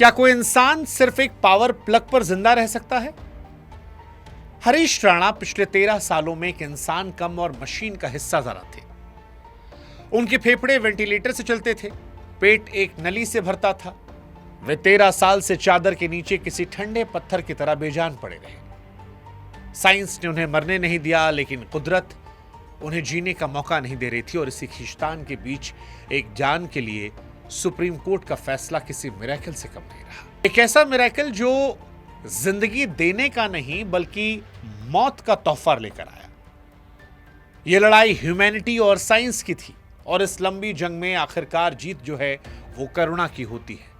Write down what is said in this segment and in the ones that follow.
क्या कोई इंसान सिर्फ एक पावर प्लग पर जिंदा रह सकता है? हरीश राणा पिछले 13 सालों में एक इंसान कम और मशीन का हिस्सा जरा थे। उनके फेफड़े वेंटिलेटर से चलते थे, पेट एक नली से भरता था। वे 13 साल से चादर के नीचे किसी ठंडे पत्थर की तरह बेजान पड़े रहे। साइंस ने उन्हें मरने नहीं दिया, लेकिन कुदरत उन्हें जीने का मौका नहीं दे रही थी। और इसी खींचतान के बीच एक जान के लिए सुप्रीम कोर्ट का फैसला किसी मिरेकल से कम नहीं रहा। एक ऐसा मिरेकल जो जिंदगी देने का नहीं बल्कि मौत का तोहफा लेकर आया। यह लड़ाई ह्यूमैनिटी और साइंस की थी, और इस लंबी जंग में आखिरकार जीत जो है वो करुणा की होती है।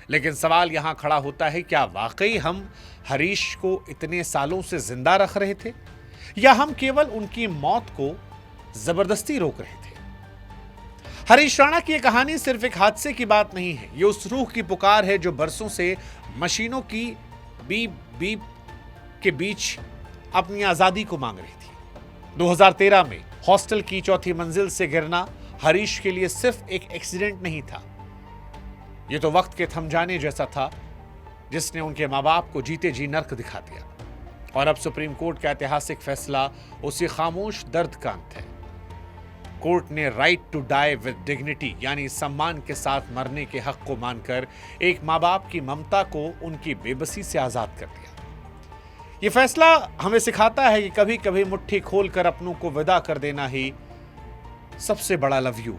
लेकिन सवाल यहां खड़ा होता है, क्या वाकई हम हरीश को इतने सालों से जिंदा रख रहे थे, या हम केवल उनकी मौत को जबरदस्ती रोक रहे थे? हरीश राणा की यह कहानी सिर्फ एक हादसे की बात नहीं है, यह उस रूह की पुकार है जो बरसों से मशीनों की बीप बीप के बीच अपनी आजादी को मांग रही थी। 2013 में हॉस्टल की चौथी मंजिल से गिरना हरीश के लिए सिर्फ एक एक्सीडेंट नहीं था, यह तो वक्त के थम जाने जैसा था जिसने उनके मां बाप को जीते जी नर्क दिखा दिया। और अब सुप्रीम कोर्ट का ऐतिहासिक फैसला उसी खामोश दर्द का अंत है। कोर्ट ने right to die with dignity यानी सम्मान के साथ मरने के हक को मानकर एक मां बाप की ममता को उनकी बेबसी से आजाद कर दिया। यह फैसला हमें सिखाता है कि कभी कभी मुट्ठी खोलकर अपनों को विदा कर देना ही सबसे बड़ा लव यू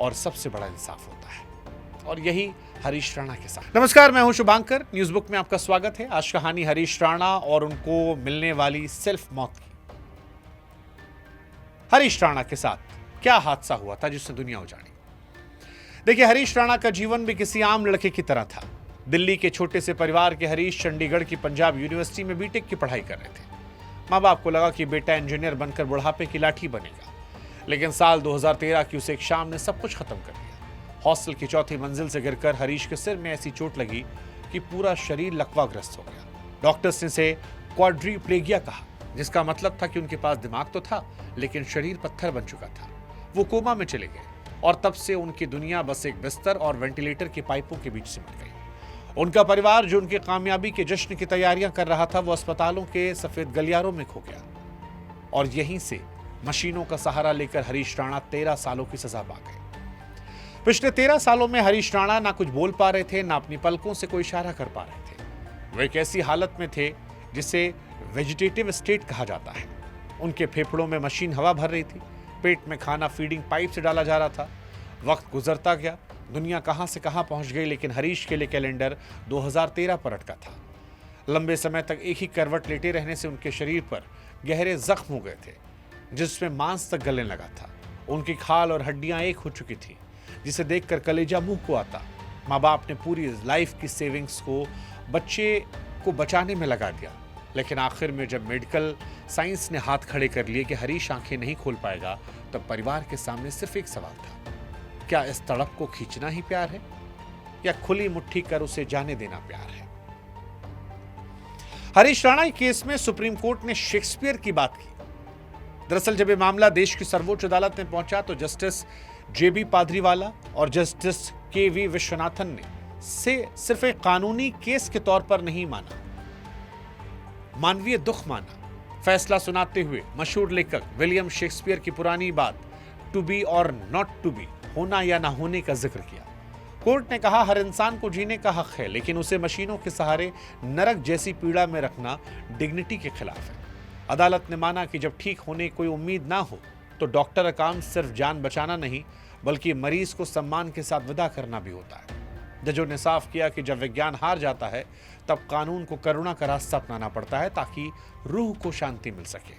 और सबसे बड़ा इंसाफ होता है। और यही हरीश राणा के साथ। नमस्कार, मैं हूं शुभांकर। न्यूज बुक में आपका स्वागत है। आज कहानी हरीश राणा और उनको मिलने वाली सेल्फ मौत की। हरीश राणा के साथ क्या हादसा हुआ था जिसने दुनिया उजाड़ी? देखिए, हरीश राणा का जीवन भी किसी आम लड़के की तरह था। दिल्ली के छोटे से परिवार के हरीश चंडीगढ़ की पंजाब यूनिवर्सिटी में बीटेक की पढ़ाई कर रहे थे। मां बाप को लगा कि बेटा इंजीनियर बनकर बुढ़ापे की लाठी बनेगा, लेकिन साल 2013 की उस एक शाम ने सब कुछ खत्म कर दिया। हॉस्टल की चौथी मंजिल से गिरकर हरीश के सिर में ऐसी चोट लगी कि पूरा शरीर लकवाग्रस्त हो गया। डॉक्टर्स ने इसे क्वाड्रीप्लेगिया कहा, जिसका मतलब था कि उनके पास दिमाग तो था लेकिन शरीर पत्थर बन चुका था। वो कोमा में चले गए और तब से उनकी दुनिया बस एक बिस्तर और वेंटिलेटर की पाइपों के बीच सिमट गई। उनका परिवार जो उनकी कामयाबी के जश्न की तैयारियां कर रहा था, वो अस्पतालों के सफेद गलियारों में खो गया। और यहीं से मशीनों का सहारा लेकर हरीश राणा 13 सालों की सजा पा गए। पिछले 13 सालों में हरीश राणा ना कुछ बोल पा रहे थे, ना अपनी पलकों से कोई इशारा कर पा रहे थे। वे एक ऐसी हालत में थे जिसे वेजिटेटिव स्टेट कहा जाता है। उनके फेफड़ों में मशीन हवा भर रही थी, पेट में खाना फीडिंग पाइप से डाला जा रहा था। वक्त गुजरता गया, दुनिया कहां से कहां पहुंच गई, लेकिन हरीश के लिए कैलेंडर 2013 पर अटका था। लंबे समय तक एक ही करवट लेटे रहने से उनके शरीर पर गहरे जख्म हो गए थे, जिसमें मांस तक गलने लगा था। उनकी खाल और हड्डियां एक हो चुकी थी, जिसे देखकर कलेजा मुंह को आता। माँ बाप ने पूरी लाइफ की सेविंग्स को बच्चे को बचाने में लगा दिया, लेकिन आखिर में जब मेडिकल साइंस ने हाथ खड़े कर लिए कि हरीश आंखें नहीं खोल पाएगा, तब परिवार के सामने सिर्फ एक सवाल था, क्या इस तड़प को खींचना ही प्यार है, या खुली मुट्ठी कर उसे जाने देना प्यार है? हरीश राणा के केस में सुप्रीम कोर्ट ने शेक्सपियर की बात की। दरअसल जब यह मामला देश की सर्वोच्च अदालत में पहुंचा तो जस्टिस जेबी पादरीवाला और जस्टिस केवी विश्वनाथन ने सिर्फ एक कानूनी केस के तौर पर नहीं माना, मानवीय दुख माना। फैसला सुनाते हुए मशहूर लेखक विलियम शेक्सपियर की पुरानी बात टू बी और नॉट टू बी, होना या ना होने का जिक्र किया। कोर्ट ने कहा, हर इंसान को जीने का हक है, लेकिन उसे मशीनों के सहारे नरक जैसी पीड़ा में रखना डिग्निटी के खिलाफ है। अदालत ने माना कि जब ठीक होने की कोई उम्मीद ना हो तो डॉक्टर का काम सिर्फ जान बचाना नहीं बल्कि मरीज को सम्मान के साथ विदा करना भी होता है। जजों ने साफ किया कि जब विज्ञान हार जाता है तब कानून को करुणा का रास्ता अपनाना पड़ता है ताकि रूह को शांति मिल सके।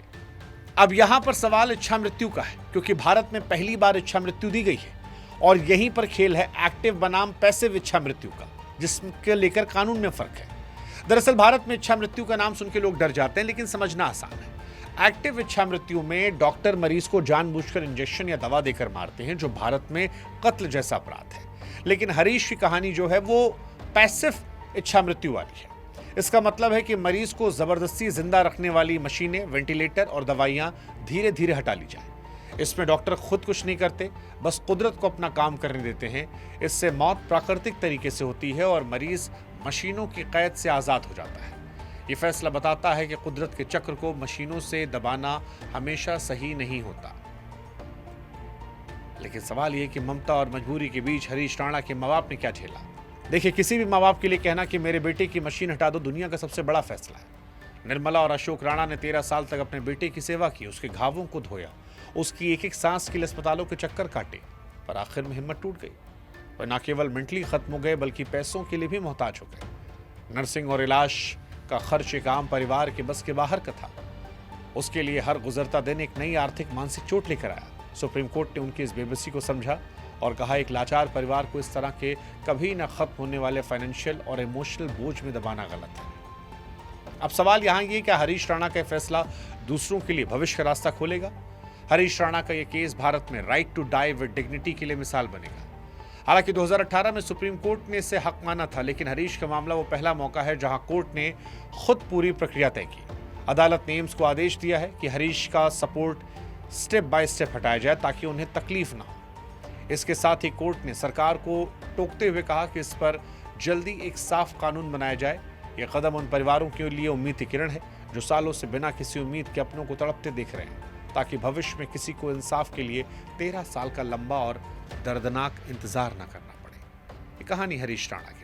अब यहां पर सवाल इच्छा मृत्यु का है, क्योंकि भारत में पहली बार इच्छा मृत्यु दी गई है, और यहीं पर खेल है एक्टिव बनाम पैसिव इच्छा मृत्यु का, जिसके लेकर कानून में फर्क है। दरअसल भारत में इच्छा मृत्यु का नाम सुन के लोग डर जाते हैं, लेकिन समझना आसान है। एक्टिव इच्छा मृत्यु में डॉक्टर मरीज को जानबूझकर इंजेक्शन या दवा देकर मारते हैं, जो भारत में कत्ल जैसा अपराध है। लेकिन हरीश की कहानी जो है वो पैसिव इच्छा मृत्यु वाली है। इसका मतलब है कि मरीज को जबरदस्ती जिंदा रखने वाली मशीनें, वेंटिलेटर और दवाइयां धीरे धीरे हटा ली जाए। इसमें डॉक्टर खुद कुछ नहीं करते, बस कुदरत को अपना काम करने देते हैं। इससे मौत प्राकृतिक तरीके से होती है और मरीज मशीनों की कैद से आजाद हो जाता है। ये फैसला बताता है कि कुदरत के चक्र को मशीनों से दबाना हमेशा सही नहीं होता। लेकिन सवाल यह कि ममता और मजबूरी के बीच हरीश राणा के माँ बाप ने क्या झेला। देखिए, किसी भी माँ बाप के लिए कहना कि मेरे बेटे की मशीन हटा दो दुनिया का सबसे बड़ा फैसला है। निर्मला और अशोक राणा ने 13 साल तक अपने बेटे की सेवा की, उसके घावों को धोया, उसकी एक एक सांस के लिए अस्पतालों के चक्कर काटे, पर आखिर में हिम्मत टूट गई। वह न केवल मेंटली खत्म हो गए बल्कि पैसों के लिए भी मोहताज हो गए। नर्सिंग और इलाज का खर्च एक आम परिवार के बस के बाहर का था। उसके लिए हर गुजरता दिन एक नई आर्थिक मानसिक चोट लेकर आया। सुप्रीम कोर्ट ने उनकी इस बेबसी को समझा और कहा, एक लाचार परिवार को इस तरह के कभी न खत्म होने वाले फाइनेंशियल और इमोशनल बोझ में दबाना गलत है। अब सवाल यहाँ ये क्या हरीश राणा का फैसला दूसरों के लिए भविष्य का रास्ता खोलेगा? हरीश राणा का यह केस भारत में right to die with dignity के लिए मिसाल बनेगा। हालांकि 2018 में सुप्रीम कोर्ट ने इसे हक माना था, लेकिन हरीश का मामला वो पहला मौका है जहां कोर्ट ने खुद पूरी प्रक्रिया तय की। अदालत ने एम्स को आदेश दिया है कि हरीश का सपोर्ट स्टेप बाय स्टेप हटाया जाए ताकि उन्हें तकलीफ ना हो। इसके साथ ही कोर्ट ने सरकार को टोकते हुए कहा कि इस पर जल्दी एक साफ कानून बनाया जाए। यह कदम उन परिवारों के लिए उम्मीद की किरण है जो सालों से बिना किसी उम्मीद के अपनों को तड़पते देख रहे हैं, ताकि भविष्य में किसी को इंसाफ के लिए 13 साल का लंबा और दर्दनाक इंतजार न करना पड़े। ये कहानी हरीश राणा की।